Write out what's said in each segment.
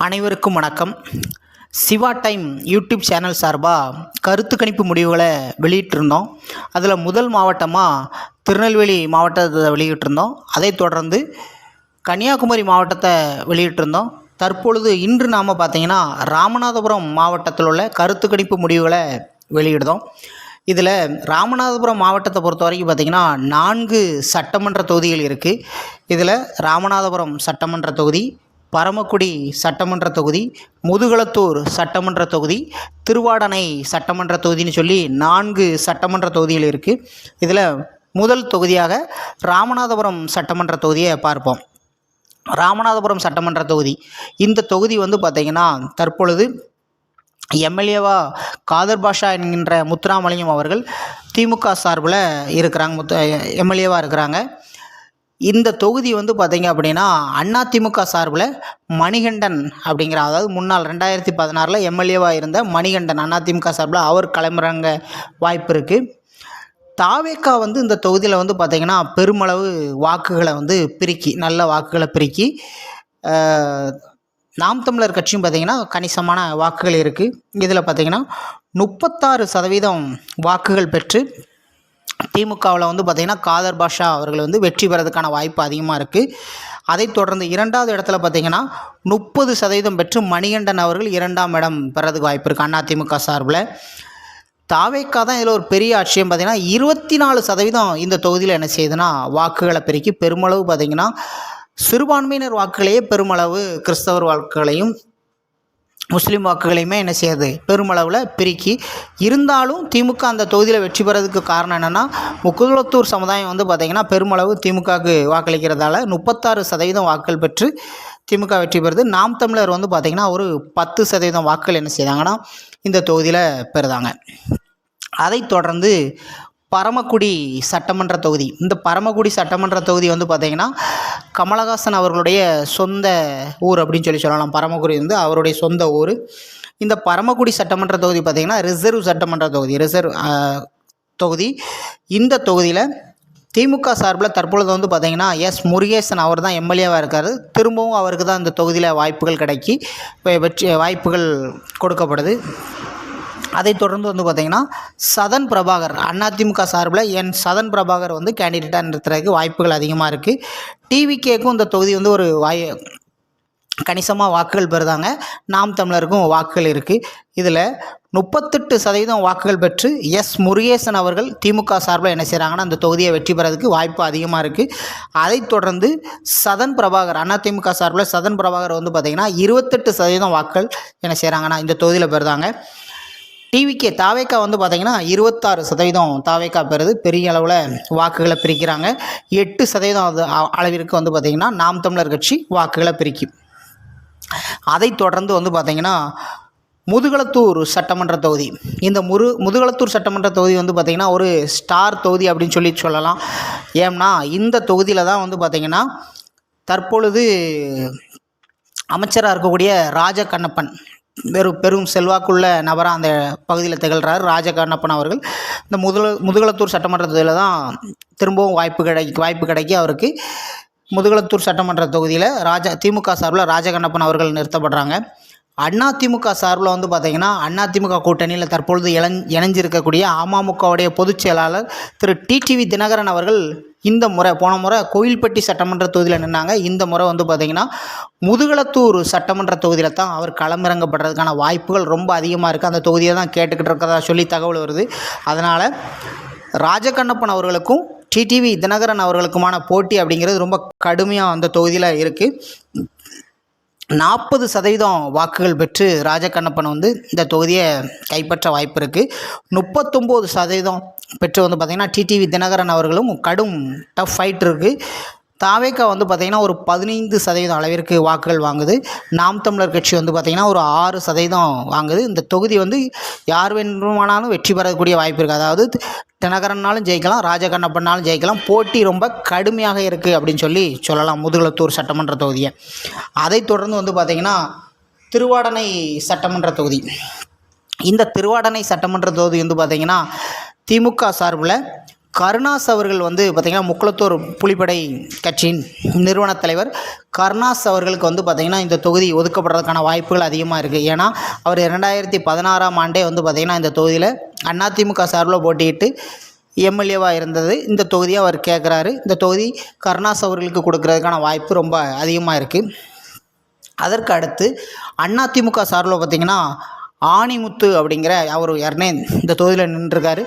அனைவருக்கும் வணக்கம். Siva time YouTube channel சார்பாக கருத்து கணிப்பு முடிவுகளை வெளியிட்டிருந்தோம். அதில் முதல் மாவட்டமாக திருநெல்வேலி மாவட்டத்தை வெளியிட்டிருந்தோம். அதைத் தொடர்ந்து கன்னியாகுமரி மாவட்டத்தை வெளியிட்டிருந்தோம். தற்பொழுது இன்று நாம் பார்த்திங்கன்னா ராமநாதபுரம் மாவட்டத்தில் உள்ள கருத்து கணிப்பு முடிவுகளை வெளியிடுதோம். இதில் ராமநாதபுரம் மாவட்டத்தை பொறுத்த வரைக்கும் பார்த்திங்கன்னா 4 சட்டமன்ற தொகுதிகள் இருக்குது. இதில் ராமநாதபுரம் சட்டமன்ற தொகுதி, பரமக்குடி சட்டமன்ற தொகுதி, முதுகளத்தூர் சட்டமன்ற தொகுதி, திருவாடனை சட்டமன்ற தொகுதின்னு சொல்லி 4 சட்டமன்ற தொகுதிகள் இருக்குது. இதில் முதல் தொகுதியாக ராமநாதபுரம் சட்டமன்ற தொகுதியை பார்ப்போம். ராமநாதபுரம் சட்டமன்ற தொகுதி, இந்த தொகுதி பார்த்திங்கன்னா தற்பொழுது எம்எல்ஏவா காதர் பாஷா என்கின்ற முத்துராமலிங்கம் அவர்கள் திமுக சார்பில் இருக்கிறாங்க, எம்எல்ஏவாக இருக்கிறாங்க. இந்த தொகுதி பார்த்திங்க அப்படின்னா அதிமுக சார்பில் மணிகண்டன் அப்படிங்கிற, அதாவது முன்னாள் 2016 எம்எல்ஏவாக இருந்த மணிகண்டன் அதிமுக சார்பில் அவர் கிளம்புறாங்க வாய்ப்பு இருக்குது. தாவேக்கா இந்த தொகுதியில் பார்த்திங்கன்னா பெருமளவு வாக்குகளை பிரிக்கி, நல்ல வாக்குகளை பிரிக்கி, நாம் தமிழர் கட்சியும் பார்த்திங்கன்னா கணிசமான வாக்குகள் இருக்குது. இதில் பார்த்திங்கன்னா 36% வாக்குகள் பெற்று திமுகவில் பார்த்திங்கன்னா காதர் பாஷா அவர்கள் வெற்றி பெறதுக்கான வாய்ப்பு அதிகமாக இருக்குது. அதைத் தொடர்ந்து 2வது இடத்துல பார்த்திங்கன்னா 30% பெற்று மணிகண்டன் அவர்கள் 2ஆம் இடம் பெறதுக்கு வாய்ப்பு இருக்குது அதிமுக சார்பில். தாவேக்கா தான் இதில் ஒரு பெரிய ஆட்சியம் பார்த்திங்கன்னா 24% இந்த தொகுதியில் என்ன செய்யுதுன்னா வாக்குகளை பெருக்கி பெருமளவு பார்த்திங்கன்னா சிறுபான்மையினர் வாக்குகளையே பெருமளவு கிறிஸ்தவர் வாக்குகளையும் முஸ்லீம் வாக்குகளையுமே என்ன செய்யாது பெருமளவில் பிரிக்கி, இருந்தாலும் திமுக அந்த தொகுதியில் வெற்றி பெறதுக்கு காரணம் என்னென்னா முக்குளத்தூர் சமுதாயம் பார்த்திங்கன்னா பெருமளவு திமுகவுக்கு வாக்களிக்கிறதால 36% வாக்குகள் பெற்று திமுக வெற்றி பெறுது. நாம் தமிழர் பார்த்திங்கன்னா ஒரு 10% வாக்குகள் என்ன செய்தாங்கன்னா இந்த தொகுதியில் பெறுதாங்க. அதைத் தொடர்ந்து பரமக்குடி சட்டமன்ற தொகுதி, இந்த பரமக்குடி சட்டமன்ற தொகுதி பார்த்திங்கன்னா கமலஹாசன் அவர்களுடைய சொந்த ஊர் அப்படின்னு சொல்லலாம். பரமக்குடி அவருடைய சொந்த ஊர். இந்த பரமக்குடி சட்டமன்ற தொகுதி பார்த்திங்கன்னா ரிசர்வ் சட்டமன்ற தொகுதி, தொகுதி. இந்த தொகுதியில் திமுக சார்பில் தற்பொழுது பார்த்திங்கன்னா எஸ் முருகேசன் அவர் தான் எம்எல்ஏவாக இருக்கார். திரும்பவும் அவருக்கு தான் இந்த தொகுதியில் வாய்ப்புகள் கிடைக்கி வாய்ப்புகள் கொடுக்கப்படுது. அதைத் தொடர்ந்து பார்த்திங்கன்னா சதன் பிரபாகர் அதிமுக சார்பில் சதன் பிரபாகர் கேண்டிடேட்டாக நிறுத்துறதுக்கு வாய்ப்புகள் அதிகமாக இருக்குது. டிவிகேக்கும் இந்த தொகுதி ஒரு கணிசமாக வாக்குகள் பெறுதாங்க. நாம் தமிழருக்கும் வாக்குகள் இருக்குது. இதில் 38% வாக்குகள் பெற்று எஸ் முருகேசன் அவர்கள் திமுக சார்பில் என்ன செய்கிறாங்கன்னா அந்த தொகுதியை வெற்றி பெறதுக்கு வாய்ப்பு அதிகமாக இருக்குது. அதைத் தொடர்ந்து சதன் பிரபாகர் அதிமுக சார்பில் சதன் பிரபாகர் பார்த்திங்கன்னா 28% வாக்குகள் என்ன செய்கிறாங்கன்னா இந்த தொகுதியில் பெறுதாங்க. டிவிகே தாவேக்கா பார்த்திங்கன்னா 26% தாவேக்கா பெறுது, பெரிய அளவில் வாக்குகளை பிரிக்கிறாங்க. 8% அளவிற்கு பார்த்திங்கன்னா நாம் தமிழர் கட்சி வாக்குகளை பிரிக்கி. அதைத் தொடர்ந்து பார்த்திங்கன்னா முதுகளத்தூர் சட்டமன்ற தொகுதி, இந்த முதுகளத்தூர் சட்டமன்ற தொகுதி பார்த்திங்கன்னா ஒரு ஸ்டார் தொகுதி அப்படின்னு சொல்லலாம். ஏன்னா இந்த தொகுதியில் தான் பார்த்திங்கன்னா தற்பொழுது அமைச்சராக இருக்கக்கூடிய ராஜகண்ணப்பன் பெரும் செல்வாக்குள்ள நபராக அந்த பகுதியில் திகழ்கிறார். ராஜகண்ணப்பன் அவர்கள் இந்த முதுகளத்தூர் சட்டமன்ற தொகுதியில் தான் திரும்பவும் வாய்ப்பு கிடைக்கி அவருக்கு முதுகளத்தூர் சட்டமன்ற தொகுதியில் திமுக சார்பில் ராஜகண்ணப்பன் அவர்கள் நிறுத்தப்படுறாங்க. அதிமுக சார்பில் பார்த்திங்கன்னா அதிமுக கூட்டணியில் தற்பொழுது இணைஞ்சிருக்கக்கூடிய அமமுகவுடைய பொதுச் செயலாளர் திரு டிடிவி தினகரன் அவர்கள் இந்த முறை, போன முறை கோயில்பட்டி சட்டமன்ற தொகுதியில் நின்னாங்க. இந்த முறை பார்த்திங்கன்னா முதுகளத்தூர் சட்டமன்ற தொகுதியில் தான் அவர் களமிறங்கப்படுறதுக்கான வாய்ப்புகள் ரொம்ப அதிகமாக இருக்குது. அந்த தொகுதியை தான் கேட்டுக்கிட்டு இருக்கிறதா சொல்லி தகவல் வருது. அதனால் ராஜகண்ணப்பன் அவர்களுக்கும் டிடிவி தினகரன் அவர்களுக்குமான போட்டி அப்படிங்கிறது ரொம்ப கடுமையாக அந்த தொகுதியில் இருக்குது. 40% வாக்குகள் பெற்று ராஜகண்ணப்பன் இந்த தொகுதியை கைப்பற்ற வாய்ப்பு இருக்குது. 39% பெற்று பார்த்திங்கன்னா டிடிவி தினகரன் அவர்களும் கடும் டஃப் ஃபைட் இருக்குது. தாவேக்கா பார்த்திங்கன்னா ஒரு 15% அளவிற்கு வாக்குகள் வாங்குது. நாம் தமிழர் கட்சி பார்த்திங்கன்னா ஒரு 6% வாங்குது. இந்த தொகுதி யார் வேண்டுமானாலும் வெற்றி பெறக்கூடிய வாய்ப்பு இருக்குது. அதாவது தினகரனாலும் ஜெயிக்கலாம், ராஜகண்ணப்பனாலும் ஜெயிக்கலாம். போட்டி ரொம்ப கடுமையாக இருக்குது அப்படின்னு சொல்லலாம் முதுகளத்தூர் சட்டமன்ற தொகுதியை. அதைத் தொடர்ந்து பார்த்திங்கன்னா திருவாடனை சட்டமன்ற தொகுதி, இந்த திருவாடனை சட்டமன்ற தொகுதி பார்த்திங்கன்னா திமுக சார்பில் கருணாஸ் அவர்கள் வந்து பார்த்திங்கன்னா முக்குளத்தூர் புலிப்படை கட்சியின் நிறுவன தலைவர் கருணாஸ் அவர்களுக்கு வந்து பார்த்திங்கன்னா இந்த தொகுதி ஒதுக்கப்படுறதுக்கான வாய்ப்புகள் அதிகமாக இருக்குது. ஏன்னா அவர் 2016ஆம் ஆண்டே வந்து பார்த்திங்கன்னா இந்த தொகுதியில் அதிமுக சார்பில் போட்டியிட்டு எம்எல்ஏவாக இருந்தது. இந்த தொகுதியை அவர் கேட்குறாரு. இந்த தொகுதி கருணாஸ் அவர்களுக்கு கொடுக்கறதுக்கான வாய்ப்பு ரொம்ப அதிகமாக இருக்குது. அதற்கு அடுத்து அதிமுக சார்பில் பார்த்திங்கன்னா ஆணிமுத்து அப்படிங்கிற அவர் யாருனே இந்த தொகுதியில் நின்றுருக்காரு.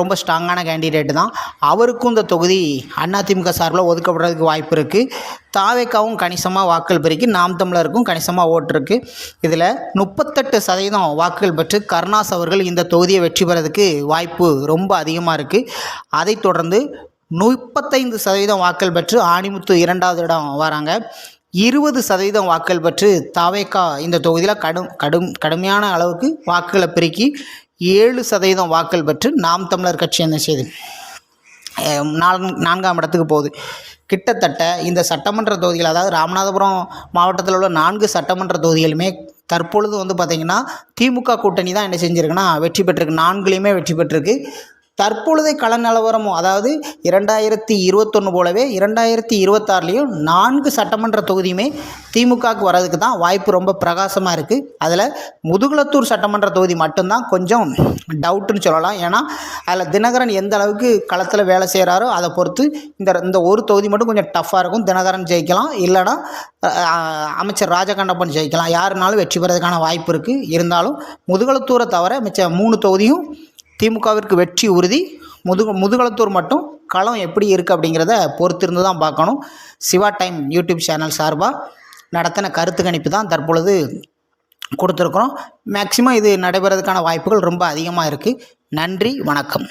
ரொம்ப ஸ்ட்ராங்கான கேண்டிடேட்டு தான். அவருக்கும் இந்த தொகுதி அதிமுக சார்பில் ஒதுக்கப்படுறதுக்கு வாய்ப்பு இருக்குது. தாவேக்காவும் கணிசமாக வாக்குகள் பெருக்கி நாம் தமிழருக்கும் கணிசமாக ஓட்டு இருக்குது. இதில் 38% வாக்குகள் பெற்று கருணாஸ் அவர்கள் இந்த தொகுதியை வெற்றி பெறதுக்கு வாய்ப்பு ரொம்ப அதிகமாக இருக்குது. அதைத் தொடர்ந்து 35% வாக்குகள் பெற்று ஆணிமுத்து 2வது இடம் வராங்க. 20% வாக்குகள் பெற்று தாவேக்கா இந்த தொகுதியில் கடுமையான அளவுக்கு வாக்குகளை பெருக்கி 7% வாக்குகள் பெற்று நாம் தமிழர் கட்சி என்ன செய்யுது 4ஆம் இடத்துக்கு போகுது. கிட்டத்தட்ட இந்த சட்டமன்ற தொகுதிகள், அதாவது ராமநாதபுரம் மாவட்டத்தில் உள்ள 4 சட்டமன்ற தொகுதிகளுமே தற்பொழுது வந்து பார்த்திங்கன்னா திமுக கூட்டணி தான் என்ன செஞ்சுருக்குன்னா வெற்றி பெற்றிருக்கு. 4லையுமே வெற்றி பெற்றிருக்கு. தற்பொழுதை கள நிலவரமும், அதாவது 2021 போலவே 2026லேயும் 4 சட்டமன்ற தொகுதியுமே திமுகவுக்கு வர்றதுக்கு தான் வாய்ப்பு ரொம்ப பிரகாசமாக இருக்குது. அதில் முதுகுளத்தூர் சட்டமன்ற தொகுதி மட்டும்தான் கொஞ்சம் டவுட்டுன்னு சொல்லலாம். ஏன்னா அதில் தினகரன் எந்த அளவுக்கு களத்தில் வேலை செய்கிறாரோ அதை பொறுத்து இந்த ஒரு தொகுதி மட்டும் கொஞ்சம் டஃப்பாக இருக்கும். தினகரன் ஜெயிக்கலாம், இல்லைனா அமைச்சர் ராஜகண்ணப்பன் ஜெயிக்கலாம். யாருனாலும் வெற்றி பெறதுக்கான வாய்ப்பு இருக்குது. இருந்தாலும் முதுகுளத்தூரை தவிர மிச்ச 3 தொகுதியும் திமுகவிற்கு வெற்றி உறுதி. முதுகுளத்தூர் மட்டும் களம் எப்படி இருக்குது அப்படிங்கிறத பொறுத்திருந்து தான் பார்க்கணும். சிவா டைம் யூடியூப் சேனல் சார்பாக நடத்தின கருத்து கணிப்பு தான் தற்பொழுது கொடுத்துருக்குறோம். மேக்சிமம் இது நடைபெறதுக்கான வாய்ப்புகள் ரொம்ப அதிகமாக இருக்குது. நன்றி, வணக்கம்.